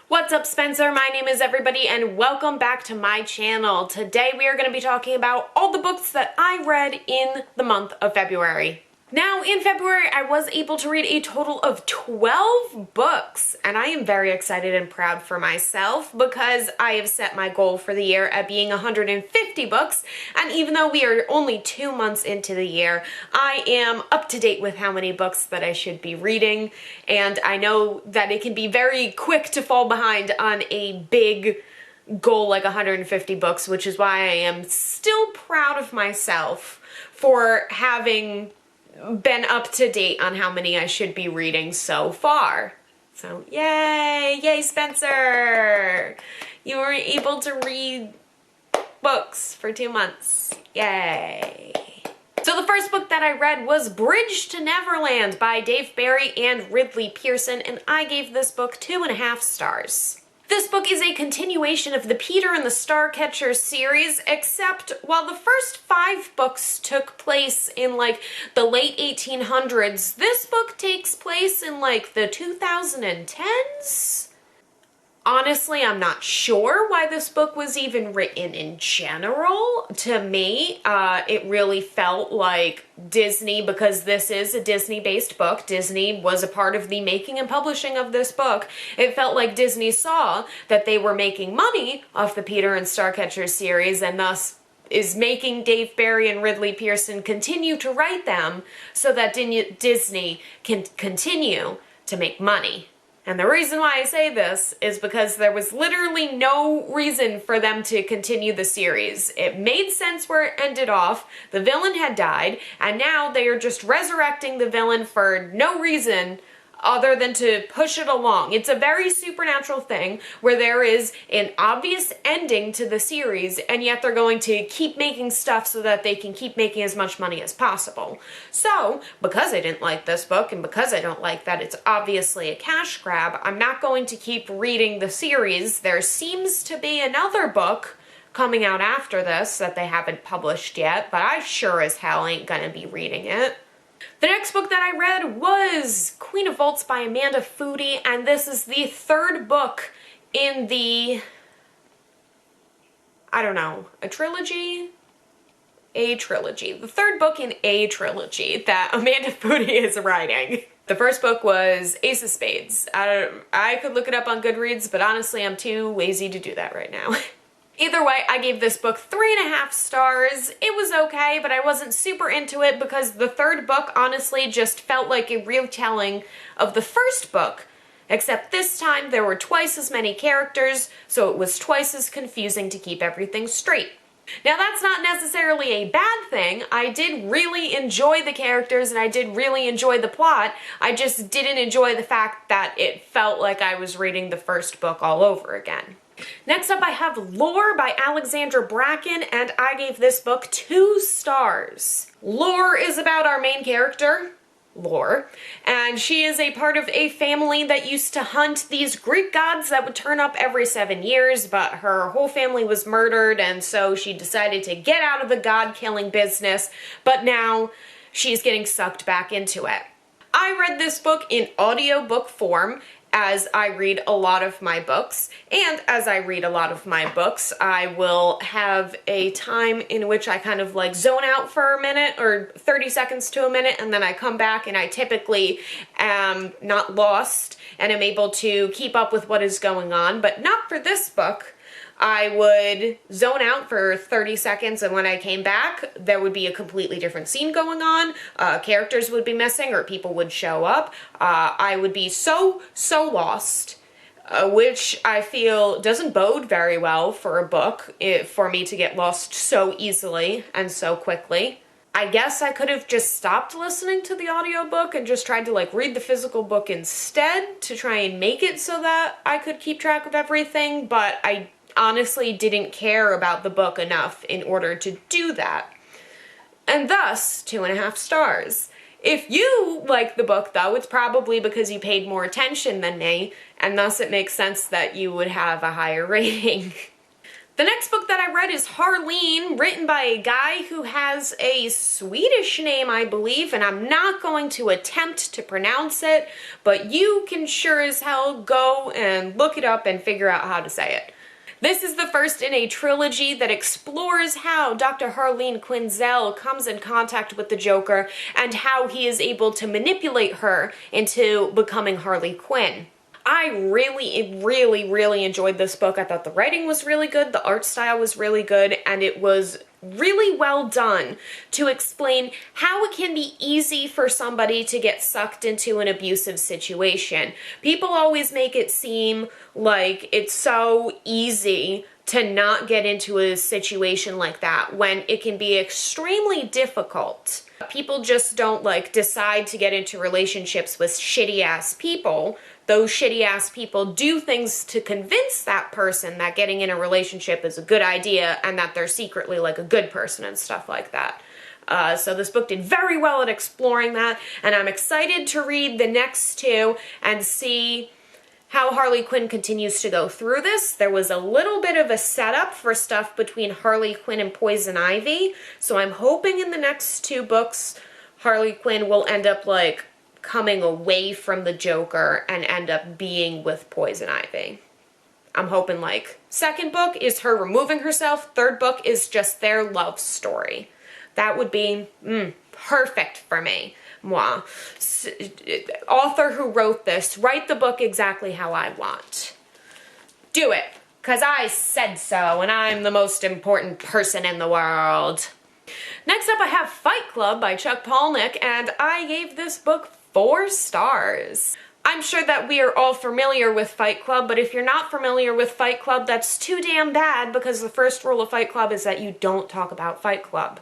What's up, Spencer? My name is everybody and welcome back to my channel. Today we are going to be talking about all the books that I read in the month of February. Now, in February, I was able to read a total of 12 books, and I am very excited and proud for myself because I have set my goal for the year at being 150 books, and even though we are only 2 months into the year, I am up to date with how many books that I should be reading, and I know that it can be very quick to fall behind on a big goal like 150 books, which is why I am still proud of myself for having been up to date on how many I should be reading so far. So yay! Yay, Spencer! You were able to read books for 2 months. Yay! So the first book that I read was Bridge to Neverland by Dave Barry and Ridley Pearson, and I gave this book 2.5 stars. This book is a continuation of the Peter and the Starcatcher series, except while the first 5 books took place in like the late 1800s, this book takes place in like the 2010s? Honestly, I'm not sure why this book was even written in general. To me, it really felt like Disney, because this is a Disney-based book. Disney was a part of the making and publishing of this book. It felt like Disney saw that they were making money off the Peter and Starcatcher series and thus is making Dave Barry and Ridley Pearson continue to write them so that Disney can continue to make money. And the reason why I say this is because there was literally no reason for them to continue the series. It made sense where it ended off. The villain had died, and now they are just resurrecting the villain for no reason other than to push it along. It's a very supernatural thing where there is an obvious ending to the series, and yet they're going to keep making stuff so that they can keep making as much money as possible. So, because I didn't like this book, and because I don't like that it's obviously a cash grab, I'm not going to keep reading the series. There seems to be another book coming out after this that they haven't published yet, but I sure as hell ain't gonna be reading it. The next book that I read was Queen of Waltz by Amanda Foody, and this is the third book in the, I don't know, a trilogy? A trilogy. The third book in a trilogy that Amanda Foody is writing. The first book was Ace of Spades. I could look it up on Goodreads, but honestly I'm too lazy to do that right now. Either way, I gave this book 3.5 stars. It was okay, but I wasn't super into it because the third book honestly just felt like a retelling of the first book, except this time there were twice as many characters, so it was twice as confusing to keep everything straight. Now that's not necessarily a bad thing. I did really enjoy the characters and I did really enjoy the plot. I just didn't enjoy the fact that it felt like I was reading the first book all over again. Next up I have Lore by Alexandra Bracken, and I gave this book 2 stars. Lore is about our main character, Lore, and she is a part of a family that used to hunt these Greek gods that would turn up every 7 years, but her whole family was murdered, and so she decided to get out of the god-killing business, but now she's getting sucked back into it. I read this book in audiobook form, as I read a lot of my books, and as I read a lot of my books, I will have a time in which I kind of like zone out for a minute or 30 seconds to a minute, and then I come back and I typically am not lost and am able to keep up with what is going on, but not for this book. I would zone out for 30 seconds, and when I came back, there would be a completely different scene going on. Characters would be missing, or people would show up. I would be so lost, which I feel doesn't bode very well for a book, for me to get lost so easily and so quickly. I guess I could have just stopped listening to the audiobook and just tried to like read the physical book instead to try and make it so that I could keep track of everything, but I honestly didn't care about the book enough in order to do that. And thus, 2.5 stars. If you like the book though, it's probably because you paid more attention than me, and thus it makes sense that you would have a higher rating. The next book that I read is Harleen, written by a guy who has a Swedish name, I believe, and I'm not going to attempt to pronounce it, but you can sure as hell go and look it up and figure out how to say it. This is the first in a trilogy that explores how Dr. Harleen Quinzel comes in contact with the Joker and how he is able to manipulate her into becoming Harley Quinn. I really enjoyed this book. I thought the writing was really good, the art style was really good, and it was really well done to explain how it can be easy for somebody to get sucked into an abusive situation. People always make it seem like it's so easy to not get into a situation like that when it can be extremely difficult. People just don't decide to get into relationships with shitty ass people. Those shitty ass people do things to convince that person that getting in a relationship is a good idea and that they're secretly a good person and stuff like that. So this book did very well at exploring that, and I'm excited to read the next two and see how Harley Quinn continues to go through this. There was a little bit of a setup for stuff between Harley Quinn and Poison Ivy, so I'm hoping in the next two books Harley Quinn will end up coming away from the Joker and end up being with Poison Ivy. I'm hoping second book is her removing herself, third book is just their love story. That would be perfect for me. Moi. Author who wrote this, write the book exactly how I want. Do it, because I said so, and I'm the most important person in the world. Next up I have Fight Club by Chuck Palahniuk, and I gave this book 4 stars. I'm sure that we are all familiar with Fight Club, but if you're not familiar with Fight Club, that's too damn bad, because the first rule of Fight Club is that you don't talk about Fight Club.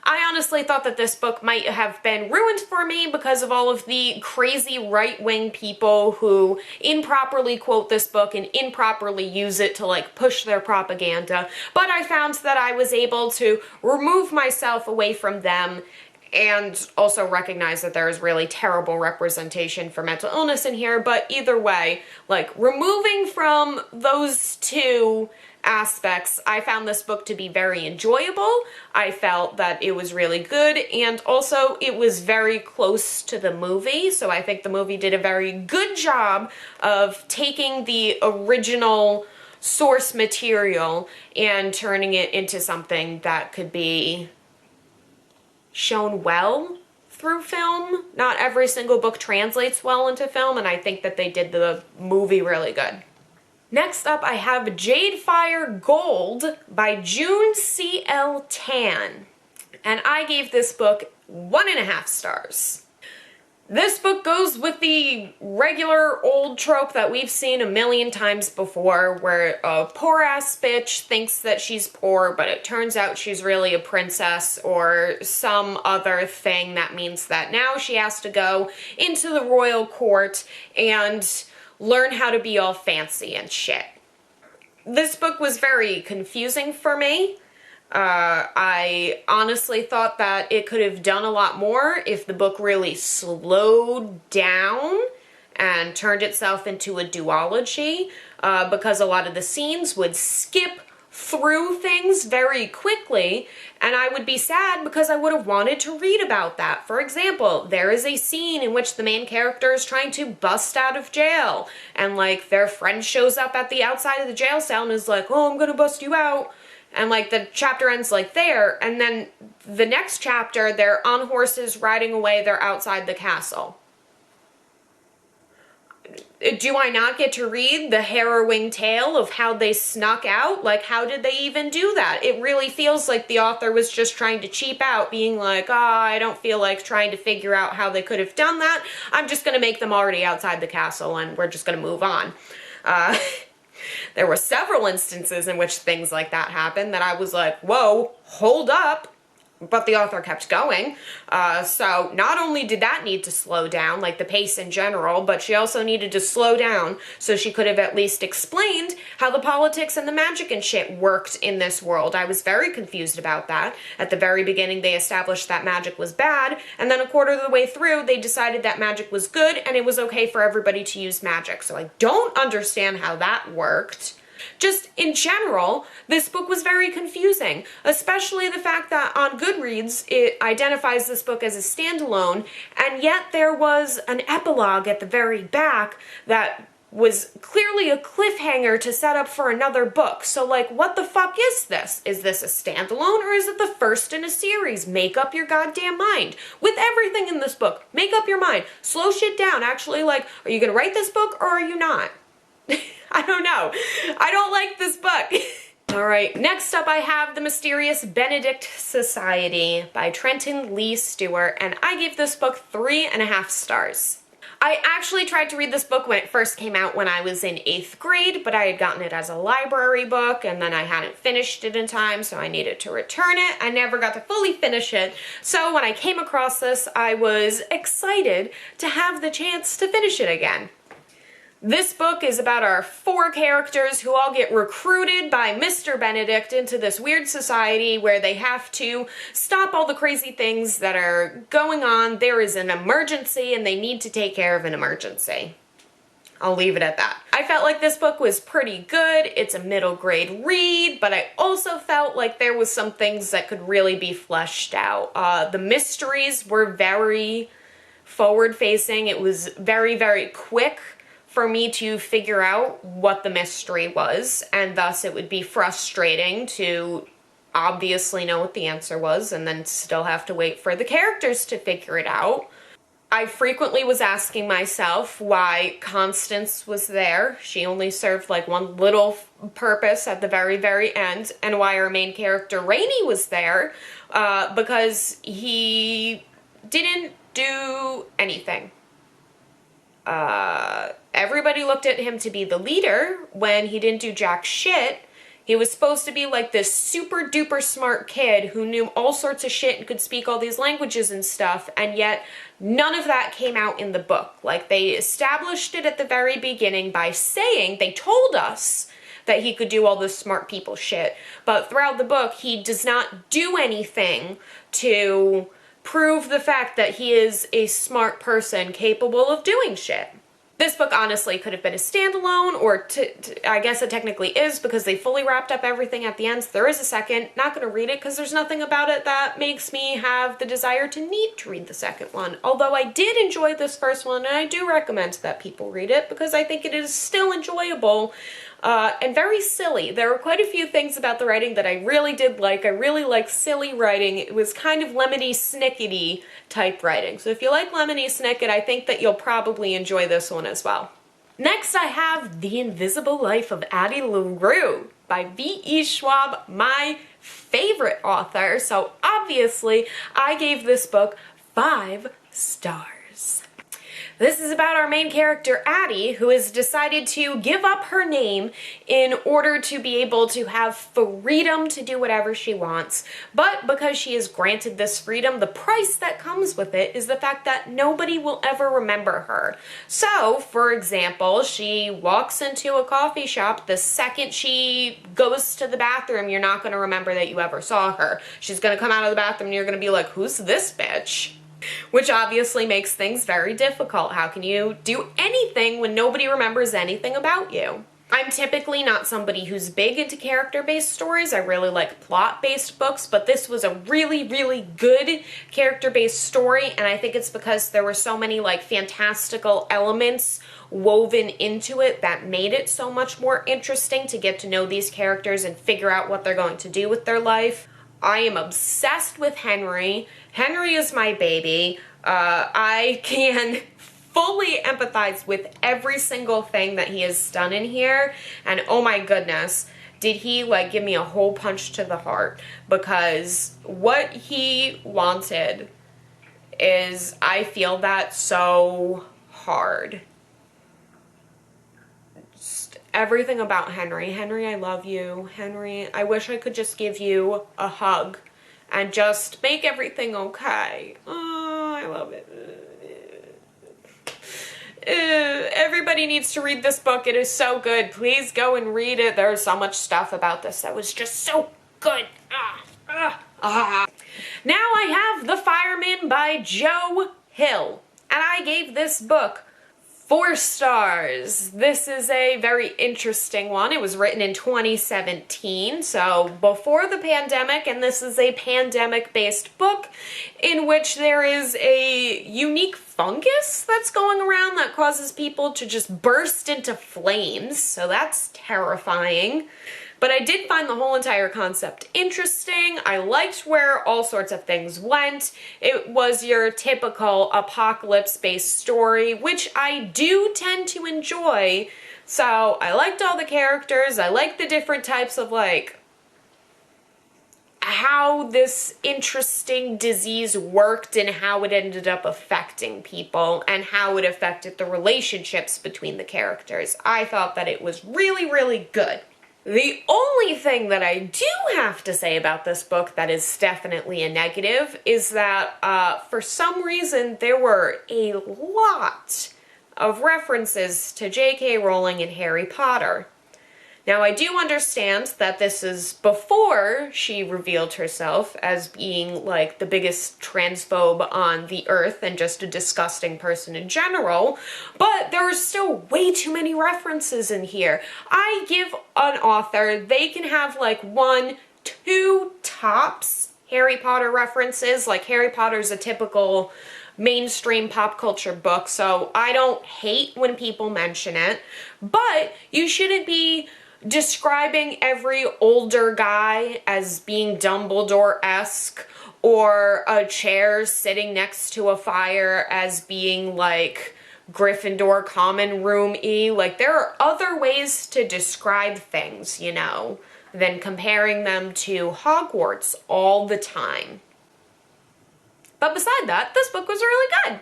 I honestly thought that this book might have been ruined for me because of all of the crazy right-wing people who improperly quote this book and improperly use it to push their propaganda, but I found that I was able to remove myself away from them and also recognize that there is really terrible representation for mental illness in here, but either way, removing from those two aspects, I found this book to be very enjoyable. I felt that it was really good, and also it was very close to the movie, so I think the movie did a very good job of taking the original source material and turning it into something that could be shown well through film. Not every single book translates well into film, and I think that they did the movie really good. Next up, I have Jadefire Gold by June C.L. Tan, and I gave this book 1.5 stars. This book goes with the regular old trope that we've seen a million times before, where a poor-ass bitch thinks that she's poor, but it turns out she's really a princess or some other thing that means that now she has to go into the royal court and learn how to be all fancy and shit. This book was very confusing for me. I honestly thought that it could have done a lot more if the book really slowed down and turned itself into a duology, because a lot of the scenes would skip through things very quickly, and I would be sad because I would have wanted to read about that. For example, there is a scene in which the main character is trying to bust out of jail, and their friend shows up at the outside of the jail cell and is like, oh, I'm gonna bust you out. And the chapter ends there, and then the next chapter, they're on horses riding away, they're outside the castle. Do I not get to read the harrowing tale of how they snuck out? How did they even do that? It really feels like the author was just trying to cheap out, being like, oh, I don't feel like trying to figure out how they could have done that. I'm just going to make them already outside the castle, and we're just going to move on. There were several instances in which things like that happened that I was like, whoa, hold up. But the author kept going. So not only did that need to slow down, the pace in general, but she also needed to slow down so she could have at least explained how the politics and the magic and shit worked in this world. I was very confused about that. At the very beginning, they established that magic was bad, and then a quarter of the way through, they decided that magic was good and it was okay for everybody to use magic. So I don't understand how that worked. Just in general, this book was very confusing, especially the fact that on Goodreads it identifies this book as a standalone, and yet there was an epilogue at the very back that was clearly a cliffhanger to set up for another book. So like, what the fuck is this? Is this a standalone or is it the first in a series? Make up your goddamn mind. With everything in this book, make up your mind. Slow shit down. Actually, like, are you gonna write this book or are you not? I don't know. I don't like this book. All right, next up I have The Mysterious Benedict Society by Trenton Lee Stewart, and I gave this book 3.5 stars. I actually tried to read this book when it first came out when I was in 8th grade, but I had gotten it as a library book and then I hadn't finished it in time, so I needed to return it. I never got to fully finish it, so when I came across this, I was excited to have the chance to finish it again. This book is about our 4 characters who all get recruited by Mr. Benedict into this weird society where they have to stop all the crazy things that are going on. There is an emergency and they need to take care of an emergency. I'll leave it at that. I felt like this book was pretty good. It's a middle grade read, but I also felt like there was some things that could really be fleshed out. The mysteries were very forward-facing. It was very, very quick for me to figure out what the mystery was, and thus it would be frustrating to obviously know what the answer was and then still have to wait for the characters to figure it out. I frequently was asking myself why Constance was there. She only served like one little purpose at the very, very end, and why our main character Rainey was there, because he didn't do anything. Everybody looked at him to be the leader when he didn't do jack shit. He was supposed to be like this super duper smart kid who knew all sorts of shit and could speak all these languages and stuff, and yet none of that came out in the book. Like, they established it at the very beginning by saying, they told us that he could do all this smart people shit, but throughout the book he does not do anything to prove the fact that he is a smart person capable of doing shit. This book honestly could have been a standalone, or I guess it technically is because they fully wrapped up everything at the end. So there is a second. Not going to read it because there's nothing about it that makes me have the desire to need to read the second one. Although I did enjoy this first one, and I do recommend that people read it because I think it is still enjoyable and very silly. There were quite a few things about the writing that I really did like. I really like silly writing. It was kind of Lemony Snicket-y type writing. So if you like Lemony Snicket, I think that you'll probably enjoy this one as well. Next I have The Invisible Life of Addie LaRue by V.E. Schwab, my favorite author. So obviously I gave this book 5 stars. This is about our main character, Addie, who has decided to give up her name in order to be able to have freedom to do whatever she wants. But because she is granted this freedom, the price that comes with it is the fact that nobody will ever remember her. So, for example, she walks into a coffee shop. The second she goes to the bathroom, you're not going to remember that you ever saw her. She's going to come out of the bathroom and you're going to be like, who's this bitch? Which obviously makes things very difficult. How can you do anything when nobody remembers anything about you? I'm typically not somebody who's big into character-based stories. I really like plot-based books, but this was a really, really good character-based story, and I think it's because there were so many like fantastical elements woven into it that made it so much more interesting to get to know these characters and figure out what they're going to do with their life. I am obsessed with Henry. Henry is my baby. I can fully empathize with every single thing that he has done in here, and oh my goodness, did he like give me a hole punch to the heart, because what he wanted is, I feel that so hard. Everything about Henry. Henry, I love you. Henry, I wish I could just give you a hug and just make everything okay. Oh, I love it. Everybody needs to read this book. It is so good. Please go and read it. There's so much stuff about this that was just so good. Now I have The Firemen by Joe Hill, and I gave this book 4 stars. This is a very interesting one. It was written in 2017, so before the pandemic, and this is a pandemic-based book in which there is a unique fungus that's going around that causes people to just burst into flames, so that's terrifying. But I did find the whole entire concept interesting. I liked where all sorts of things went. It was your typical apocalypse-based story, which I do tend to enjoy. So I liked all the characters. I liked the different types of, like, how this interesting disease worked and how it ended up affecting people and how it affected the relationships between the characters. I thought that it was really, really good. The only thing that I do have to say about this book that is definitely a negative is that for some reason there were a lot of references to J.K. Rowling and Harry Potter. Now, I do understand that this is before she revealed herself as being, like, the biggest transphobe on the earth and just a disgusting person in general, but there are still way too many references in here. I give an author, they can have, like, 1, 2 tops Harry Potter references. Like, Harry Potter's a typical mainstream pop culture book, so I don't hate when people mention it, but you shouldn't be describing every older guy as being Dumbledore-esque or a chair sitting next to a fire as being like Gryffindor common room-y. Like, there are other ways to describe things, you know, than comparing them to Hogwarts all the time. But beside that, this book was really good.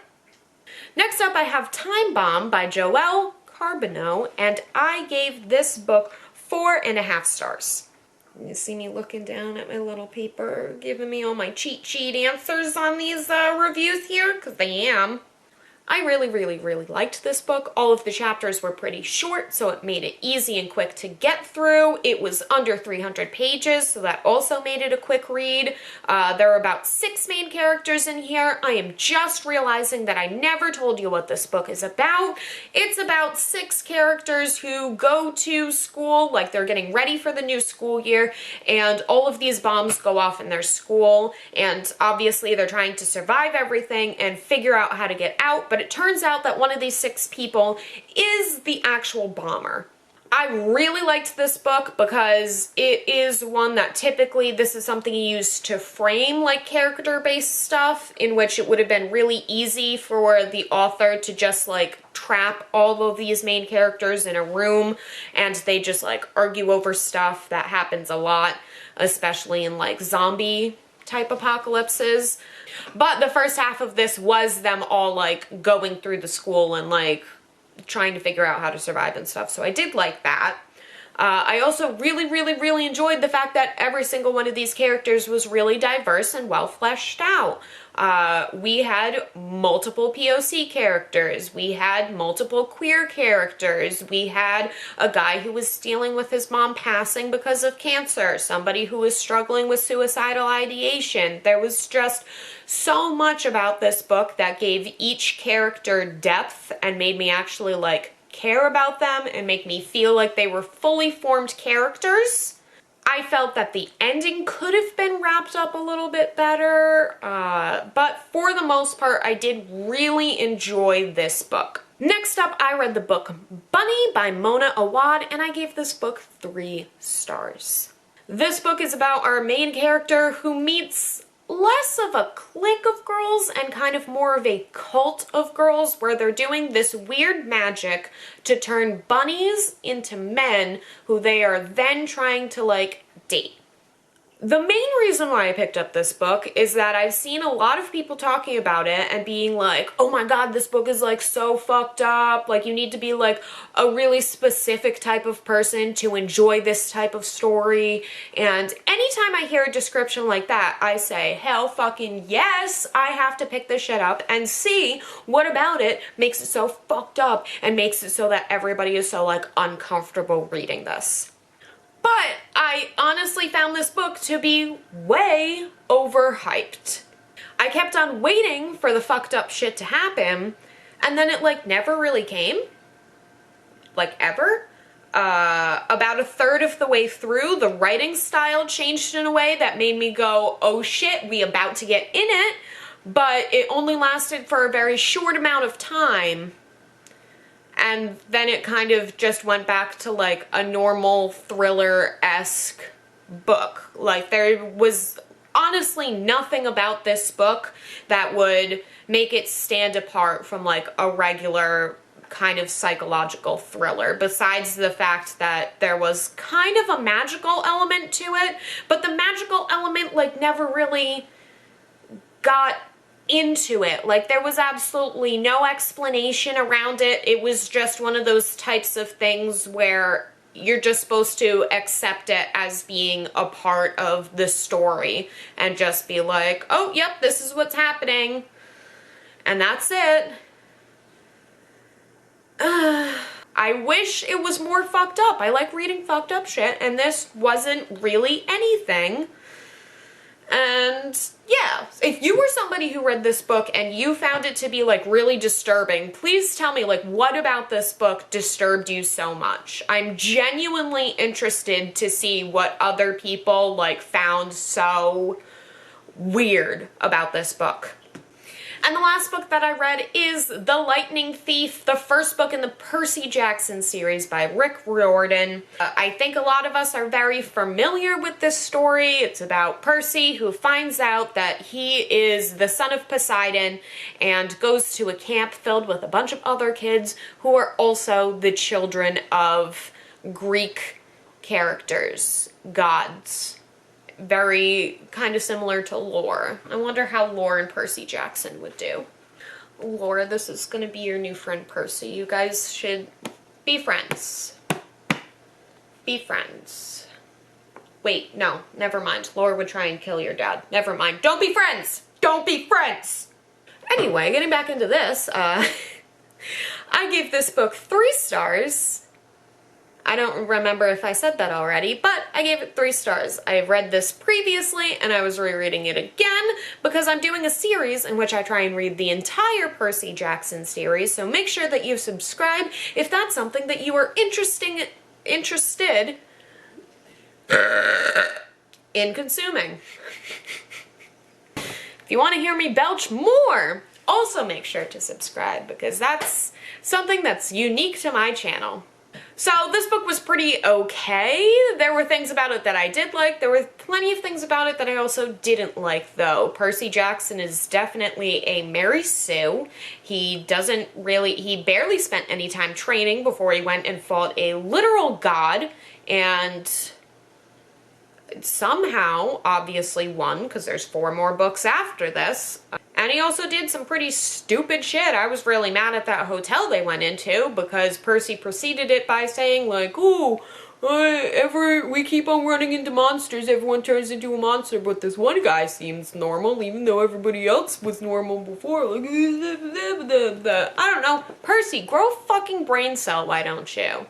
Next up, I have Time Bomb by Joelle Carbonneau, and I gave this book 4.5 stars. You see me looking down at my little paper, giving me all my cheat sheet answers on these reviews here, because I am. I really, really, really liked this book. All of the chapters were pretty short, so it made it easy and quick to get through. It was under 300 pages, so that also made it a quick read. There are about 6 main characters in here. I am just realizing that I never told you what this book is about. It's about 6 characters who go to school, like they're getting ready for the new school year, and all of these bombs go off in their school, and obviously they're trying to survive everything and figure out how to get out, but it turns out that one of these 6 people is the actual bomber. I really liked this book because it is one that typically this is something you use to frame like character-based stuff, in which it would have been really easy for the author to just like trap all of these main characters in a room and they just like argue over stuff. That happens a lot, especially in like zombie type apocalypses. But the first half of this was them all like going through the school and like trying to figure out how to survive and stuff. So I did like that. I also really, really, really enjoyed the fact that every single one of these characters was really diverse and well fleshed out. We had multiple POC characters. We had multiple queer characters. We had a guy who was dealing with his mom passing because of cancer. Somebody who was struggling with suicidal ideation. There was just so much about this book that gave each character depth and made me actually like care about them and make me feel like they were fully formed characters. I felt that the ending could have been wrapped up a little bit better, but for the most part, I did really enjoy this book. Next up, I read the book Bunny by Mona Awad, and I gave this book 3 stars. This book is about our main character who meets less of a clique of girls and kind of more of a cult of girls where they're doing this weird magic to turn bunnies into men who they are then trying to like date. The main reason why I picked up this book is that I've seen a lot of people talking about it and being like, oh my god, this book is like so fucked up, like you need to be like a really specific type of person to enjoy this type of story. And anytime I hear a description like that, I say, hell fucking yes, I have to pick this shit up and see what about it makes it so fucked up and makes it so that everybody is so like uncomfortable reading this. But I honestly found this book to be way overhyped. I kept on waiting for the fucked up shit to happen, And then it like never really came, like ever. About a third of the way through, the writing style changed in a way that made me go, oh shit, we about to get in it, but it only lasted for a very short amount of time. And then it kind of just went back to like a normal thriller-esque book. Like there was honestly nothing about this book that would make it stand apart from like a regular kind of psychological thriller, besides the fact that there was kind of a magical element to it, but the magical element like never really got into it. Like there was absolutely no explanation around it. It was just one of those types of things where you're just supposed to accept it as being a part of the story and just be like, oh, yep, this is what's happening. And that's it. I wish it was more fucked up. I like reading fucked up shit, and this wasn't really anything. And yeah, if you were somebody who read this book and you found it to be like really disturbing, please tell me like what about this book disturbed you so much. I'm genuinely interested to see what other people like found so weird about this book. And the last book that I read is The Lightning Thief, the first book in the Percy Jackson series by Rick Riordan. I think a lot of us are very familiar with this story. It's about Percy, who finds out that he is the son of Poseidon and goes to a camp filled with a bunch of other kids who are also the children of Greek characters, gods. Very kind of similar to lore. I wonder how Lore and Percy Jackson would do. Lore, this is going to be your new friend Percy. You guys should be friends. Be friends. Wait, no, never mind. Lore would try and kill your dad. Never mind. Don't be friends! Don't be friends! Anyway, getting back into this, I gave this book 3 stars. I don't remember if I said that already, but I gave it 3 stars. I've read this previously, and I was rereading it again because I'm doing a series in which I try and read the entire Percy Jackson series, so make sure that you subscribe if that's something that you are interested in consuming. If you want to hear me belch more, also make sure to subscribe because that's something that's unique to my channel. So this book was pretty okay. There were things about it that I did like. There were plenty of things about it that I also didn't like though. Percy Jackson is definitely a Mary Sue. He barely spent any time training before he went and fought a literal god and somehow obviously won because there's 4 more books after this. And he also did some pretty stupid shit. I was really mad at that hotel they went into because Percy preceded it by saying like, ooh, we keep on running into monsters, everyone turns into a monster, but this one guy seems normal even though everybody else was normal before. Like, I don't know. Percy, grow a fucking brain cell, why don't you?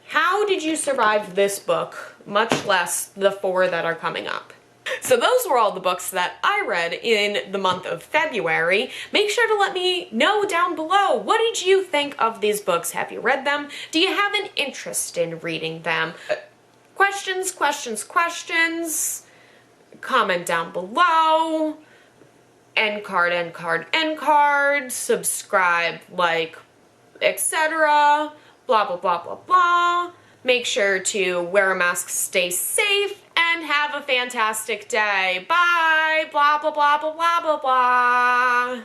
How did you survive this book, much less the 4 that are coming up? So those were all the books that I read in the month of February. Make sure to let me know down below, what did you think of these books? Have you read them? Do you have an interest in reading them? Questions, questions, questions. Comment down below. End card, end card, end card. Subscribe, like, etc. Blah, blah, blah, blah, blah. Make sure to wear a mask, stay safe, and have a fantastic day. Bye! Blah, blah, blah, blah, blah, blah, blah.